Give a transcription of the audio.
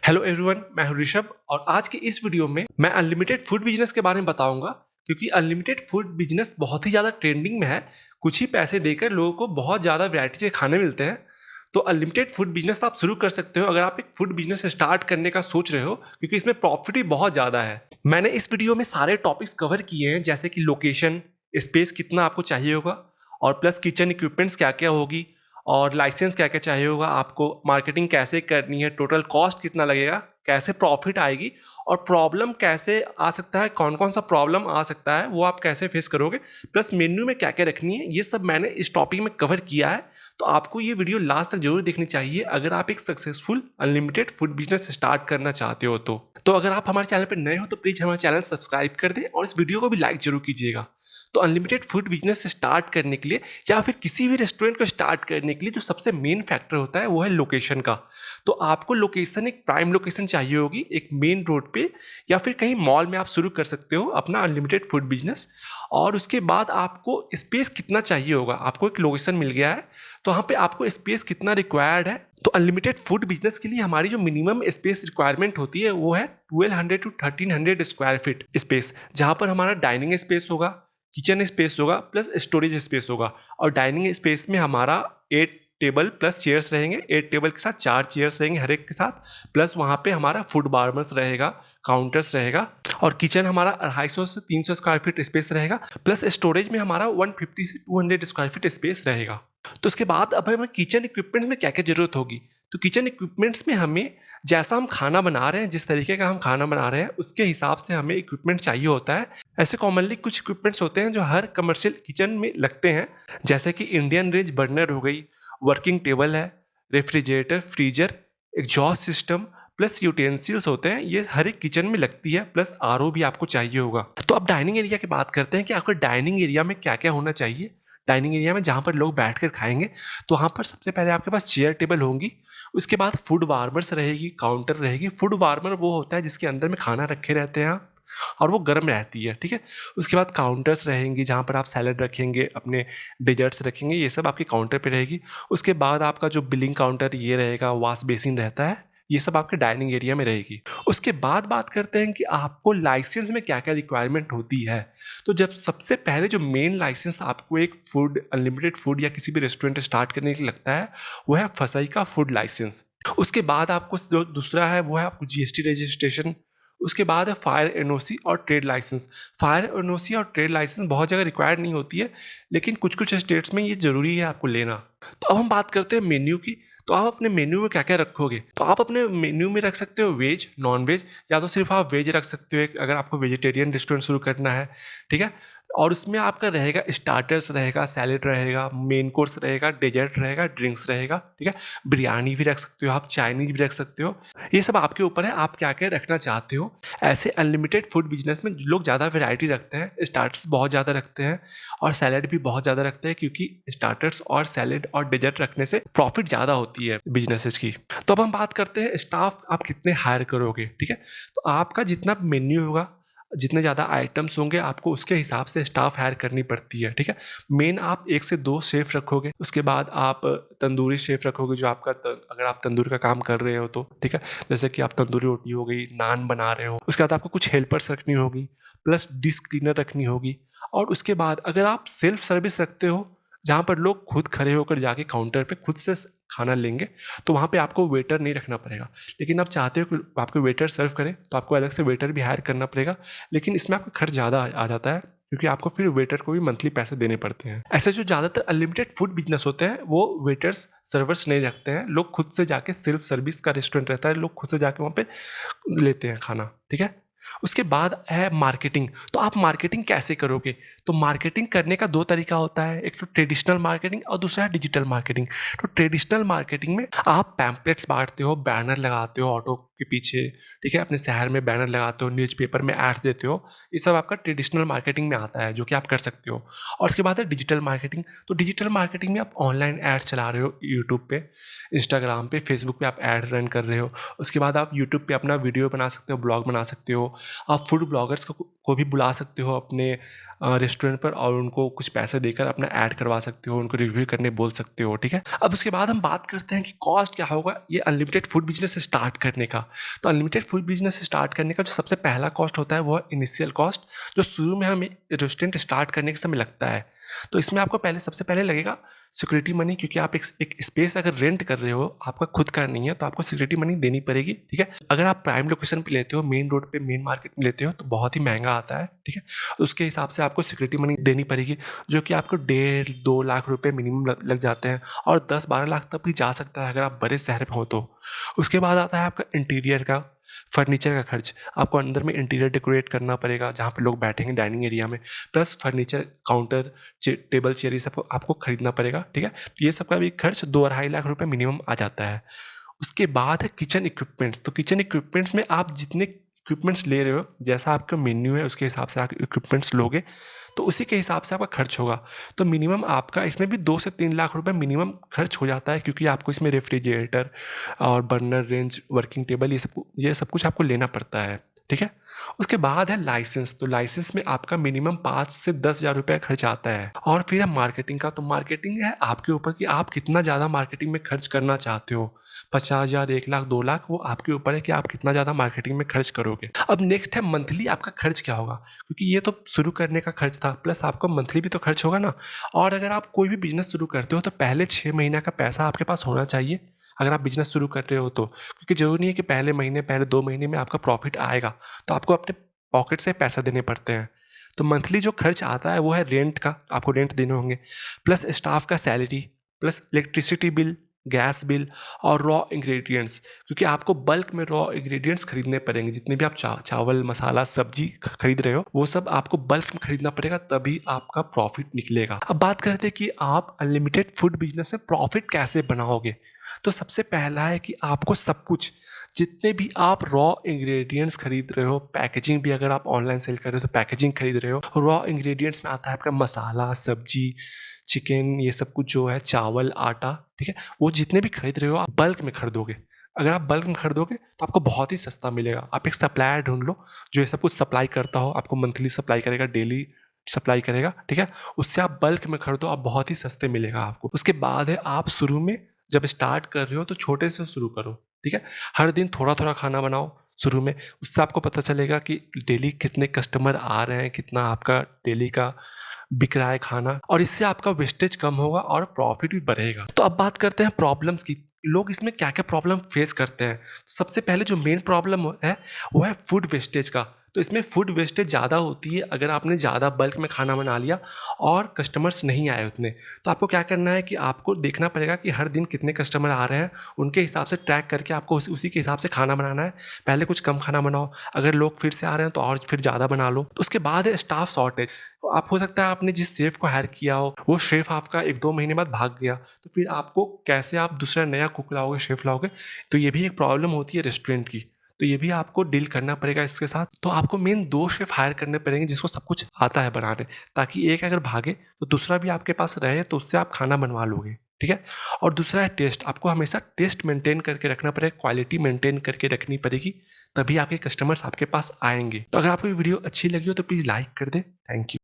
Hello everyone, मैं हूं ऋषभ और आज की इस वीडियो में मैं अनलिमिटेड फूड बिजनेस के बारे में बताऊंगा क्योंकि अनलिमिटेड फूड बिजनेस बहुत ही ज़्यादा ट्रेंडिंग में है। कुछ ही पैसे देकर लोगों को बहुत ज़्यादा वैरायटी के खाने मिलते हैं। तो अनलिमिटेड फूड बिजनेस आप शुरू कर सकते हो अगर आप एक फूड बिजनेस स्टार्ट करने का सोच रहे हो, क्योंकि इसमें प्रॉफिट भी बहुत ज़्यादा है। मैंने इस वीडियो में सारे टॉपिक्स कवर किए हैं, जैसे कि लोकेशन, स्पेस कितना आपको चाहिए होगा, और प्लस किचन इक्विपमेंट्स क्या क्या होगी, और लाइसेंस क्या क्या चाहिए होगा आपको, मार्केटिंग कैसे करनी है, टोटल कॉस्ट कितना लगेगा, कैसे प्रॉफिट आएगी, और प्रॉब्लम कैसे आ सकता है, कौन कौन सा प्रॉब्लम आ सकता है वो आप कैसे फेस करोगे, प्लस मेन्यू में क्या क्या रखनी है, ये सब मैंने इस टॉपिक में कवर किया है। तो आपको ये वीडियो लास्ट तक जरूर देखनी चाहिए अगर आप एक successful unlimited food business start करना चाहते हो। तो अगर आप हमारे चैनल पर नए हो तो प्लीज़ हमारे चैनल सब्सक्राइब कर दें और इस वीडियो को भी लाइक जरूर कीजिएगा। तो अनलिमिटेड फूड बिजनेस स्टार्ट करने के लिए या फिर किसी भी रेस्टोरेंट को स्टार्ट करने के लिए जो सबसे मेन फैक्टर होता है वो है लोकेशन का। तो आपको लोकेशन एक प्राइम लोकेशन चाहिए होगी, एक मेन रोड पे या फिर कहीं मॉल में आप शुरू कर सकते हो अपना अनलिमिटेड फूड बिजनेस। और उसके बाद आपको स्पेस कितना चाहिए होगा, आपको एक लोकेशन मिल गया है तो वहाँ पे आपको स्पेस कितना रिक्वायर्ड है। तो अनलिमिटेड फूड बिजनेस के लिए हमारी जो मिनिमम स्पेस रिक्वायरमेंट होती है वो है 1200 टू 1300 स्क्वायर फीट स्पेस, जहाँ पर हमारा डाइनिंग स्पेस होगा, किचन स्पेस होगा, प्लस स्टोरेज स्पेस होगा। और डाइनिंग स्पेस में हमारा 8 टेबल प्लस चेयर्स रहेंगे, 8 टेबल के साथ 4 चेयर्स रहेंगे हर एक के साथ, प्लस वहाँ पे हमारा फूड बार्मर्स रहेगा, काउंटर्स रहेगा। और किचन हमारा 250 से 300 स्क्वायर फीट स्पेस रहेगा, प्लस स्टोरेज में हमारा 150 से 200 स्क्वायर फीट स्पेस रहेगा। तो उसके बाद अब हमें किचन इक्विपमेंट्स में क्या क्या जरूरत होगी। तो किचन इक्विपमेंट्स में हमें जैसा हम खाना बना रहे हैं, जिस तरीके का हम खाना बना रहे हैं उसके हिसाब से हमें इक्विपमेंट चाहिए होता है। ऐसे कॉमनली कुछ इक्विपमेंट्स होते हैं जो हर कमर्शियल किचन में लगते हैं, जैसे कि इंडियन रेंज बर्नर हो गई, वर्किंग टेबल है, refrigerator, freezer, exhaust system, plus utensils होते हैं, ये हर एक किचन में लगती है, प्लस आरओ भी आपको चाहिए होगा। तो अब डाइनिंग एरिया की बात करते हैं कि आपको डाइनिंग एरिया में क्या क्या होना चाहिए। डाइनिंग एरिया में जहाँ पर लोग बैठकर खाएंगे तो वहाँ पर सबसे पहले आपके पास चेयर टेबल होंगी, उसके बाद फूड वार्मर्स रहेगी, काउंटर रहेगी। फूड वार्मर वो होता है जिसके अंदर में खाना रखे रहते हैं और वो गर्म रहती है, ठीक है। उसके बाद काउंटर्स रहेंगी जहाँ पर आप सैलड रखेंगे, अपने डिजर्ट्स रखेंगे, ये सब आपके काउंटर पे रहेगी। उसके बाद आपका जो बिलिंग काउंटर ये रहेगा, वॉश बेसिन रहता है, ये सब आपके डाइनिंग एरिया में रहेगी। उसके बाद बात करते हैं कि आपको लाइसेंस में क्या क्या रिक्वायरमेंट होती है। तो जब सबसे पहले जो मेन लाइसेंस आपको एक फूड अनलिमिटेड फूड या किसी भी रेस्टोरेंट स्टार्ट करने के लिए लगता है वो है फसई का फूड लाइसेंस। उसके बाद आपको जो दूसरा है वो है आपको जीएसटी रजिस्ट्रेशन। उसके बाद है फायर एनओसी और ट्रेड लाइसेंस। फायर एनओसी और ट्रेड लाइसेंस बहुत जगह रिक्वायर्ड नहीं होती है, लेकिन कुछ कुछ स्टेट्स में ये जरूरी है आपको लेना। तो अब हम बात करते हैं मेन्यू की। तो आप अपने मेन्यू में क्या क्या रखोगे। तो आप अपने मेन्यू में रख सकते हो वेज, नॉन वेज, या तो सिर्फ आप वेज रख सकते हो अगर आपको वेजिटेरियन रेस्टोरेंट शुरू करना है, ठीक है। और उसमें आपका रहेगा स्टार्टर्स रहेगा, सैलेड रहेगा, मेन कोर्स रहेगा, डेजर्ट रहेगा, ड्रिंक्स रहेगा, ठीक है। बिरयानी भी रख सकते हो आप, चाइनीज भी रख सकते हो, ये सब आपके ऊपर है आप क्या क्या रखना चाहते हो। ऐसे अनलिमिटेड फूड बिजनेस में लोग ज़्यादा वेराइटी रखते हैं, स्टार्टर्स बहुत ज़्यादा रखते हैं और सैलेड भी बहुत ज़्यादा रखते हैं, क्योंकि स्टार्टर्स और सैलेड और डेजर्ट रखने से प्रॉफिट ज़्यादा होती है बिजनेसेस की। तो अब हम बात करते हैं स्टाफ आप कितने हायर करोगे, ठीक है। तो आपका जितना मेन्यू होगा, जितने ज़्यादा आइटम्स होंगे, आपको उसके हिसाब से स्टाफ हायर करनी पड़ती है, ठीक है। मेन आप 1 से 2 शेफ रखोगे, उसके बाद आप तंदूरी शेफ रखोगे जो आपका अगर आप तंदूरी का काम कर रहे हो तो, ठीक है। जैसे कि आप तंदूरी रोटी हो गई, नान बना रहे हो, उसके बाद आपको कुछ हेल्पर्स रखनी होगी, प्लस डिश क्लीनर रखनी होगी। और उसके बाद अगर आप सेल्फ सर्विस रखते हो जहाँ पर लोग खुद खड़े होकर जाके काउंटर पे खुद से खाना लेंगे, तो वहाँ पे आपको वेटर नहीं रखना पड़ेगा। लेकिन आप चाहते हो कि आपको वेटर सर्व करें तो आपको अलग से वेटर भी हायर करना पड़ेगा, लेकिन इसमें आपका खर्च ज़्यादा आ जाता है, क्योंकि आपको फिर वेटर को भी मंथली पैसे देने पड़ते हैं। ऐसे जो ज़्यादातर अनलिमिटेड फूड बिजनेस होते हैं वो वेटर्स सर्वर्स नहीं रखते हैं, लोग खुद से जाके सेल्फ सर्विस का रेस्टोरेंट रहता है, लोग खुद से जाके वहाँ पे लेते हैं खाना, ठीक है। उसके बाद है मार्केटिंग। तो आप मार्केटिंग कैसे करोगे। तो मार्केटिंग करने का 2 तरीका होता है, एक तो ट्रेडिशनल मार्केटिंग और दूसरा है डिजिटल मार्केटिंग। तो ट्रेडिशनल मार्केटिंग में आप पैम्पलेट्स बांटते हो, बैनर लगाते हो ऑटो के पीछे, ठीक है, अपने शहर में बैनर लगाते हो, न्यूज़पेपर में ऐड देते हो, ये सब आपका ट्रेडिशनल मार्केटिंग में आता है जो कि आप कर सकते हो। और उसके बाद है डिजिटल मार्केटिंग। तो डिजिटल मार्केटिंग में आप ऑनलाइन ऐड चला रहे हो, यूट्यूब पे, इंस्टाग्राम पे, फेसबुक पे आप ऐड रन कर रहे हो। उसके बाद आप यूट्यूब पे अपना वीडियो बना सकते हो, ब्लॉग बना सकते हो, हो। आप फूड ब्लॉगर्स को भी बुला सकते हो अपने रेस्टोरेंट पर और उनको कुछ पैसे देकर अपना ऐड करवा सकते हो, उनको रिव्यू करने बोल सकते हो, ठीक है। अब उसके बाद हम बात करते हैं कि कॉस्ट क्या होगा ये अनलिमिटेड फूड बिजनेस स्टार्ट करने का। तो अनलिमिटेड फूड बिजनेस स्टार्ट करने का जो सबसे पहला कॉस्ट होता है वो है इनिशियल कॉस्ट, जो शुरू में हमें रेस्टोरेंट स्टार्ट करने के समय लगता है। तो इसमें आपको सबसे पहले लगेगा सिक्योरिटी मनी, क्योंकि आप एक स्पेस अगर रेंट कर रहे हो, आपका खुद का नहीं है, तो आपको सिक्योरिटी मनी देनी पड़ेगी, ठीक है। अगर आप प्राइम लोकेशन पे लेते हो, मेन रोड पे, मेन मार्केट में लेते हो, तो बहुत ही महंगा आता है, ठीक है। उसके हिसाब से आपको सिक्योरिटी मनी देनी पड़ेगी, जो कि आपको 1.5-2 लाख रुपए मिनिमम लग जाते हैं, और 10-12 लाख तक भी जा सकता है अगर आप बड़े शहर में हो तो। उसके बाद आता है आपका इंटीरियर का, फर्नीचर का खर्च। आपको अंदर में इंटीरियर डेकोरेट करना पड़ेगा जहाँ पे लोग बैठेंगे डाइनिंग एरिया में, plus furniture, counter, table, chair, ये सब आपको खरीदना पड़ेगा, ठीक है। तो ये सब का भी खर्च 2-2.5 लाख रुपए मिनिमम आ जाता है। उसके बाद है किचन इक्विपमेंट्स। तो किचन इक्विपमेंट्स में आप जितने इक्विपमेंट्स ले रहे हो, जैसा आपका मेन्यू है उसके हिसाब से आप इक्विपमेंट्स लोगे, तो उसी के हिसाब से आपका खर्च होगा। तो मिनिमम आपका इसमें भी 2 से 3 लाख रुपए मिनिमम खर्च हो जाता है, क्योंकि आपको इसमें रेफ्रिजरेटर और बर्नर रेंज, वर्किंग टेबल, ये सब कुछ आपको लेना पड़ता है, ठीक है। उसके बाद है लाइसेंस। तो लाइसेंस में आपका मिनिमम 5 से 10 हज़ार रुपये खर्च आता है। और फिर है मार्केटिंग का। तो मार्केटिंग है आपके ऊपर कि आप कितना ज़्यादा मार्केटिंग में खर्च करना चाहते हो। 50,000, 1 लाख, 2 लाख, वो आपके ऊपर है कि आप कितना ज़्यादा मार्केटिंग में खर्च करोगे। अब नेक्स्ट है मंथली आपका खर्च क्या होगा, क्योंकि ये तो शुरू करने का खर्च था, प्लस आपको मंथली भी तो खर्च होगा ना। और अगर आप कोई भी बिजनेस शुरू करते हो तो पहले 6 महीने का पैसा आपके पास होना चाहिए, अगर आप बिजनेस शुरू कर रहे हो तो। क्योंकि जरूरी नहीं है कि पहले महीने, पहले 2 महीने में आपका प्रॉफिट आएगा, तो आपको अपने पॉकेट से पैसा देने पड़ते हैं। तो मंथली जो खर्च आता है वो है रेंट का, आपको रेंट देने होंगे, प्लस स्टाफ का salary, plus electricity bill, gas bill, और रॉ इंग्रेडिएंट्स, क्योंकि आपको बल्क में रॉ इंग्रेडिएंट्स खरीदने पड़ेंगे। जितने भी आप चावल, मसाला, सब्जी खरीद रहे हो, वो सब आपको बल्क में खरीदना पड़ेगा, तभी आपका प्रॉफिट निकलेगा। अब बात करते हैं कि आप अनलिमिटेड फूड बिजनेस में प्रॉफिट कैसे बनाओगे। तो सबसे पहला है कि आपको सब कुछ, जितने भी आप रॉ इंग्रेडिएंट्स खरीद रहे हो, पैकेजिंग भी अगर आप ऑनलाइन सेल कर रहे हो तो पैकेजिंग खरीद रहे हो, रॉ इंग्रेडिएंट्स में आता है आपका मसाला, सब्जी, चिकन, ये सब कुछ जो है, चावल, आटा, ठीक है। वो जितने भी खरीद रहे हो आप बल्क में खरीदोगे। अगर आप बल्क में खरीदोगे तो आपको बहुत ही सस्ता मिलेगा। आप एक सप्लायर ढूंढ लो जो ये सब कुछ सप्लाई करता हो, आपको मंथली सप्लाई करेगा, डेली सप्लाई करेगा, ठीक है। उससे आप बल्क में खरीदो, आप बहुत ही सस्ते मिलेगा आपको। उसके बाद है आप शुरू में जब स्टार्ट कर रहे हो तो छोटे से शुरू करो, ठीक है। हर दिन थोड़ा थोड़ा खाना बनाओ शुरू में, उससे आपको पता चलेगा कि डेली कितने कस्टमर आ रहे हैं, कितना आपका डेली का बिक रहा है खाना, और इससे आपका वेस्टेज कम होगा और प्रॉफिट भी बढ़ेगा। तो अब बात करते हैं प्रॉब्लम्स की। लोग इसमें क्या क्या प्रॉब्लम फेस करते हैं। तो सबसे पहले जो मेन प्रॉब्लम है वो है फूड वेस्टेज का। तो इसमें फूड वेस्टेज ज़्यादा होती है अगर आपने ज़्यादा बल्क में खाना बना लिया और कस्टमर्स नहीं आए उतने। तो आपको क्या करना है कि आपको देखना पड़ेगा कि हर दिन कितने कस्टमर आ रहे हैं, उनके हिसाब से ट्रैक करके आपको उसी के हिसाब से खाना बनाना है। पहले कुछ कम खाना बनाओ, अगर लोग फिर से आ रहे हैं तो और फिर ज़्यादा बना लो। तो उसके बाद है स्टाफ शॉर्टेज। तो आप, हो सकता है आपने जिस शेफ़ को हायर किया हो वो शेफ़ आपका 1-2 महीने बाद भाग गया, तो फिर आपको कैसे आप दूसरा नया कुक लाओगे, शेफ़ लाओगे। तो ये भी एक प्रॉब्लम होती है रेस्टोरेंट की, तो ये भी आपको डील करना पड़ेगा इसके साथ। तो आपको मेन 2 शेफ़ हायर करने पड़ेंगे जिसको सब कुछ आता है बनाने, ताकि एक अगर भागे तो दूसरा भी आपके पास रहे, तो उससे आप खाना बनवा लोगे, ठीक है। और दूसरा है टेस्ट। आपको हमेशा टेस्ट मेंटेन करके रखना पड़ेगा, क्वालिटी मेंटेन करके रखनी पड़ेगी, तभी आपके कस्टमर्स आपके पास आएंगे। तो अगर आपको ये वीडियो अच्छी लगी हो तो प्लीज़ लाइक कर दें। Thank you.